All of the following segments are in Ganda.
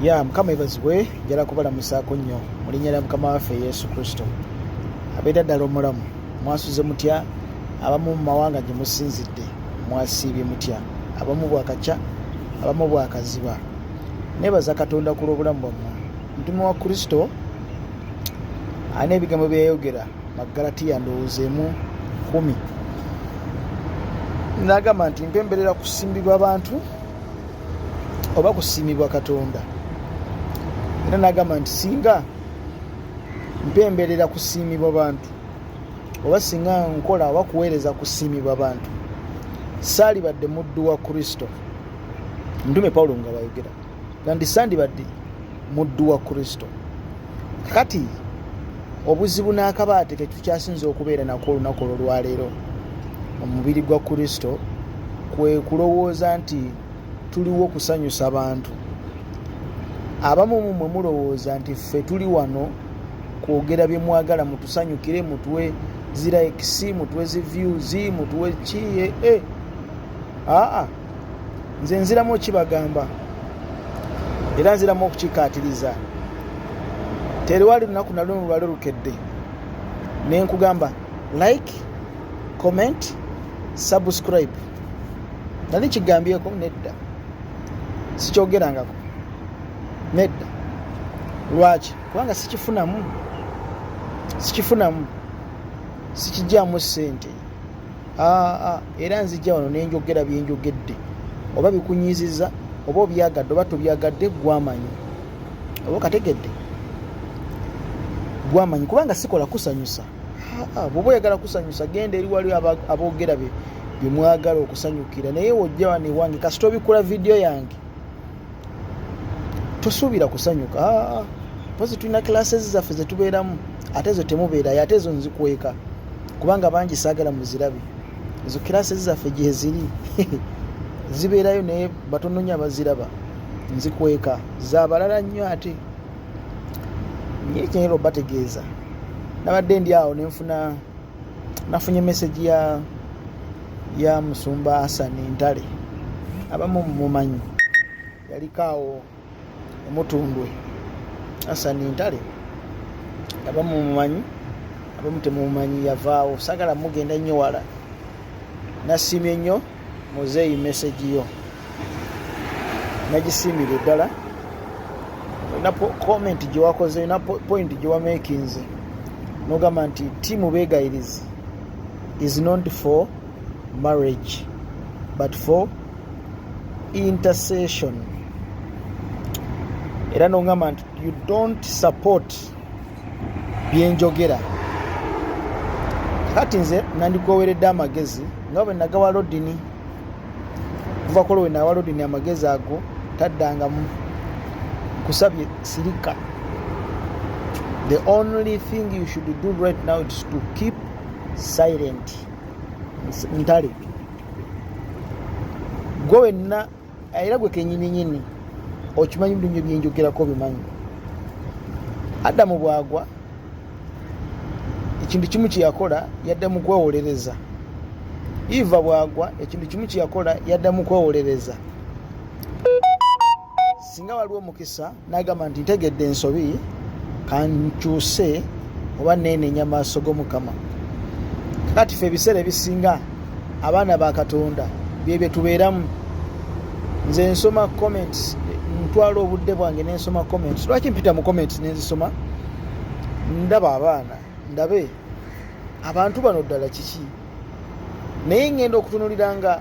Ya mukama ebazibwe njala kubalamusaako nnyo mu linnya lya mukama waffe Yesu Kristo. Abeera ddala omulamu mwasuze mutya? Abamu mu mawanga gye musinzidde mwasiibye mutya? Abamu bwakacya, abamu bwakaziba. Neebaza Katonda ku lw'obulamu bwammwe. Mtume wa Kristo alina ebigambo byeyayogera mu Galatiya ndowoozeemu 10. N'agamba nti mpemberera kusimbibwa abantu oba kusiimibwa Katonda. Era n'agamba nti singa mpemberera kusiimibwa bantu oba singa nkola oba kuweereza kusiimibwa bantu, saalibadde muddu wa Kristo. Mtume Pawulo nga bayogera nti sandibadde muddu wa Kristo. Kati obuzibu n'akabaate ke tukyasinza okubeera nako olunaku olwaleero mu mubiri gwa Kristo kwe kulowooza nti tuliwo kusanyusa bantu. Abamu mwe mulowooza nti ffe tuli wano kwogera bye mwagala, mutusanyukire, mutuwe zi likes, mutuwe zi views, mutuwe ki. Nze nziramu okibagamba era nziramu okukikaatiriza. Teriwali lunaku na lumu lwali lukedde ne nkugamba like, comment, subscribe. Nali kigambyeko nedda, sikyogerangako nedda. Lwaki? Kubanga sikifunamu, sikijjaamu ssente. Era nzijja wano nenjogera byenjogedde, oba bikunyiiziza oba obyagadde oba tobyagadde, gwamanyi oba kategedde, gwamanyi. Kubanga sikola kusanyusa. Bw'oba oyagala kusanyusa genda eri wali aboogera bye mwagala okusanyukira. Naye wojja wano ewange kasita obikola vidiyo yange tosuubira kusanyuka. Pozi tulina classes zaffe ze tubeeramu, ate ezo temubeerayo, ate ezo nzikweka kubanga bangi saagala muzirabe. Ezo classes zaffe gye ziri zibeerayo naye batono nnyo abaziraba, nzikweka z'abalala nnyo. Ate nyeri kenyera obategeeza. Nabadde ndi awo nafunye message ya Musumba Hassan Ntale. Abamu mumanyi yaliko awo Omutundwe Hassan Ntale, abamu mumanyi, abamu temumanyi. Yavaawo, sagala mugenda nnyo wala. Nasiimye nnyo muzeeyi message yo, nagisiimira ddala. Na comment gye wakoze, na point gye wamakinze nogamba nti tiimu beegayirizi is not for marriage but for intercession. Era nogamba nti you don't support byenjogera. Kati nze nandikoweredde amagezi nga bwe nagawa Lodini. Kuva kolo we nawa Lodini amagezi ago taddangamu. Kusabye sirika. The only thing you should do right now is to keep silent. Ntale gwe wenna era gwe kenyini okimanyi bulungi byenjogerako bimanyi. Adamu bwagwa ekintu kimu kyeyakola yaddamu kwewolereza. Eva bwagwa ekintu kimu kyeyakola yaddamu kwewolereza. Singa waliwo omukisa n'agamba nti ntegedde ensobi kankyuse oba neenenya maaso g'Omukama. Kati ffe ebiseera ebisinga abaana ba Katonda byebye tubeeramu. Nze nsoma comments, ntwala obudde bwange nensoma comments. Lwaki mpita mu comments nenzisoma? Ndaba abaana, ndabe abantu bano ddala kiki. Naye ngenda okutunuliranga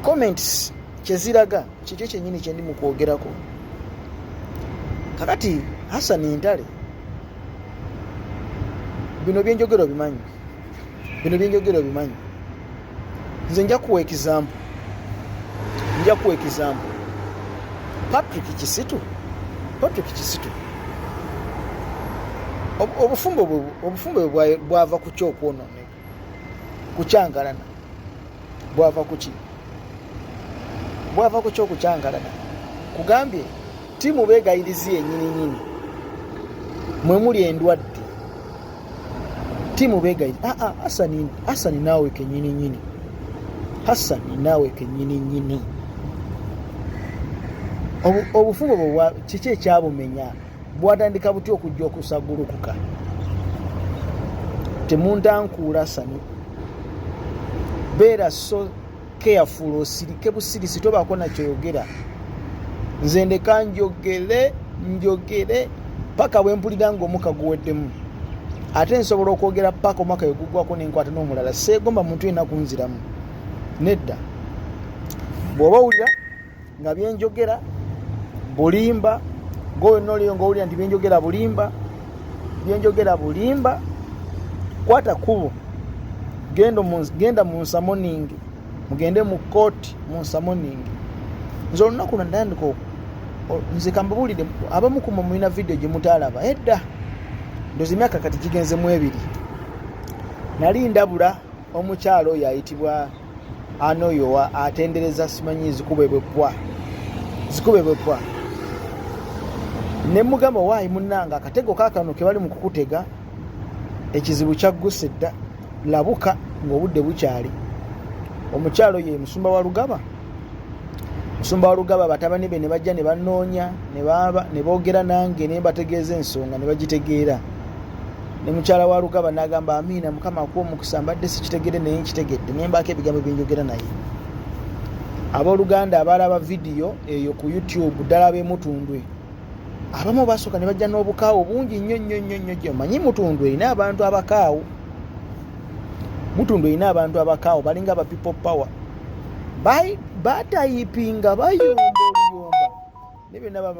comments kyeziraga kikyo kyennyini kyendi mu kwogerako. Kakati Hassan Ntale bino byenjogero bimanyi, nze nja kuwa example. Patrick Kisitu obufumbo bwava ku kyokwonooneka, kukyangalana. Bwava ku ki? Bwava ku kyokukyangalana. Kugambye tiimu beegayirizi yennyini mwe muli endwadde. Tiimu beegayirizi. Hassan naawe kenyini. obufumbo bwo kiki ekyabumenya bwatandika buti okujja okusagulukuka temuntankuula sani beera so careful osirike busirisi tobaako nakyoyogera nze ndeka njogere paka bwe mpulira ng'omukka guweddemu ate nsobola okwogera paka omwaka we guggwako nenkwata n'omulala seegomba muntu yenna kunziramu nedda bw'oba owulira nga byenjogera bulimba ng'oyonna oliyo ng'owulira nti byenjogera bulimba kwata kubo genda mu nsamoningi mugende mu kooti mu nsamoningi nze olunaku lwandandika nze kambabuulire abamu ku mulina vidiyo gye mutaalaba edda ndozi myaka kati gigenzemu 2 nali ndabula omukyalo oyo ayitibwa Anoyowa atendereza simanyi zikubebwepwa ne mugamba waayi munnanga akatego kaakano ke bali mu kukutega ekizibu kyagguse dda labuka ng'obudde bukyali omukyalo ye musumba wa Lugaba batabani be ne bajja ne banoonya ne boogera nange ne bategeeza ensonga ne bagitegeera ne mukyala wa Lugaba n'agamba amiina mukama akuwa omukisa mbadde sikitegedde naye nkitegedde ne mbaako ebigambo byenjogera naye abooluganda abalaba vidiyo eyo ku YouTube ddala b'emutundwe abamu basooka ne bajja n'obukaawo bungi nnyo manyi mutundwe erina abantu abakaawo balinga aba people power batayipinga bayomba ne byonna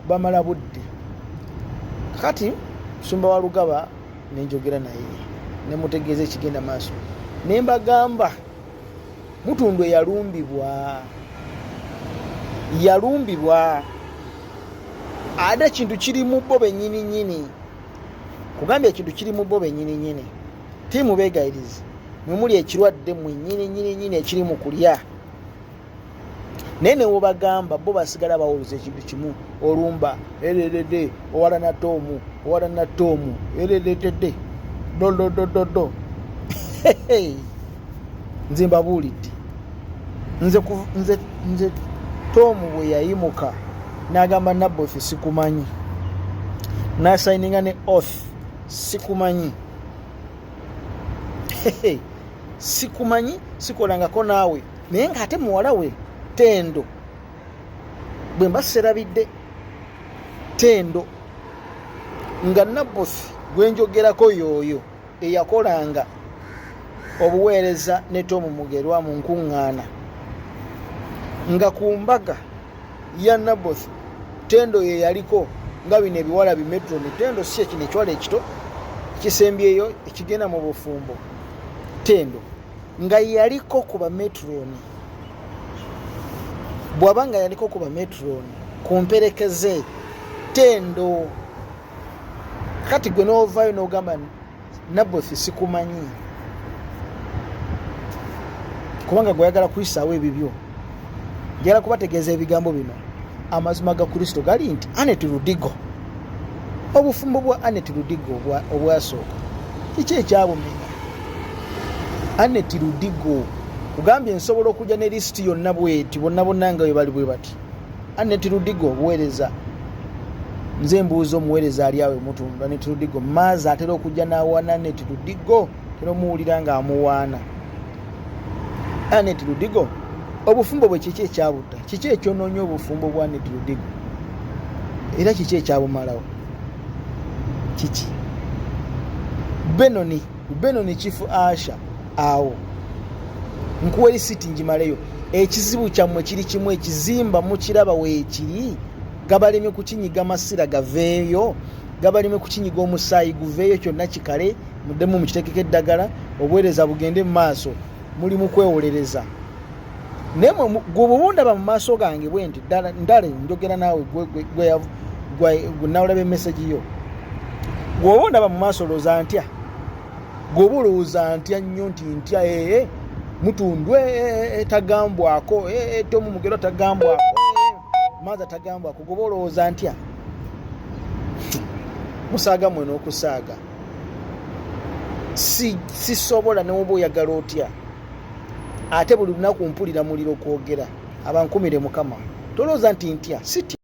bamala budde kati musumba wa Lugaba nenjogera naye ne mutegeeza ekigenda maaso ne mbagamba mutundwe yalumbibwa ada kintu kiri mu bo bennyini kugambya ekintu kiri mu bo bennyini tiimu beegayiriza mwemuli ekirwadde mwennyini ekiri mu kulya naye ne webagamba bo basigala bawuluza ekintu kimu olumba ererede owala na tomu ererede dododododo nze mbabuulidde nze tomu bwe yayimuka n'agamba Naboth sikumanyi n'asayininga ne oath sikumanyi sikumanyi sikolangako naawe naye ng'ate muwala we Tendo bwe mba serabidde Tendo nga Naboth gwenjogerako yooyo eyakolanga obuweereza ne Tomu Mugerwa mu nkuŋŋaana nga ku mbaga ya Naboth Tendo ye yaliko nga bino ebiwala bimetroni Tendo si ekino ekiwala ekito kisembyeyo ekigenda mu bufumbo Tendo nga yaliko ku bametroni bw'aba nga yaliko ku bametroni kumperekeze Tendo kati gwe n'ovaayo n'ogamba Naboth sikumanyi kubanga gweyagala kuyisaawo ebibyo njagala kubategeeza ebigambo bino amazima ga Kristo gali nti Annette Ludigo obufumbo bwa Annette Ludigo obwasooka kiki ekyabumenya Annette Ludigo kugambye nsobola okujja ne lisiti yonna bweti bonna nga we bali bwe bati Annette Ludigo obuweereza nze mbuuza omuweereza ali awe mutunda Annette Ludigo maazi atera okujja n'awaana Annette Ludigo tera omuwulira ng'amuwaana Annette Ludigo obufumbo bwe kiki ekyabutta kiki ekyonoonya obufumbo bwa Annette Ludigo era kiki ekyabumalawo kiki Benoni Chief Asha awo nkuwa erisiti njimaleyo ekizibu kyammwe kiri kimu ekizimba mukiraba weekiri gabaleme kukinyiga masira gaveeyo gabaleme kukinyiga omusaayi guveeyo kyonna kikale muddemu mukitekeko eddagala obuweereza bugende mu maaso muli mu kwewolereza naye gwebubundaba mu maaso gange bwe nti ndale njogera naawe gwe nawulaba emesagi yo gwebundaba mu maaso olowooza ntya gwoba olowooza ntya nnyo nti ntya mutundwe tagambwako Tomu Mugerwa tagambwako maaza tagambwako gwoba olowooza ntya musaaga mwe n'okusaaga sisobola newoba oyagala otya ate buli lunaku mpulira muliro kwogera abankumire Mukama tolowooza nti ntya sitya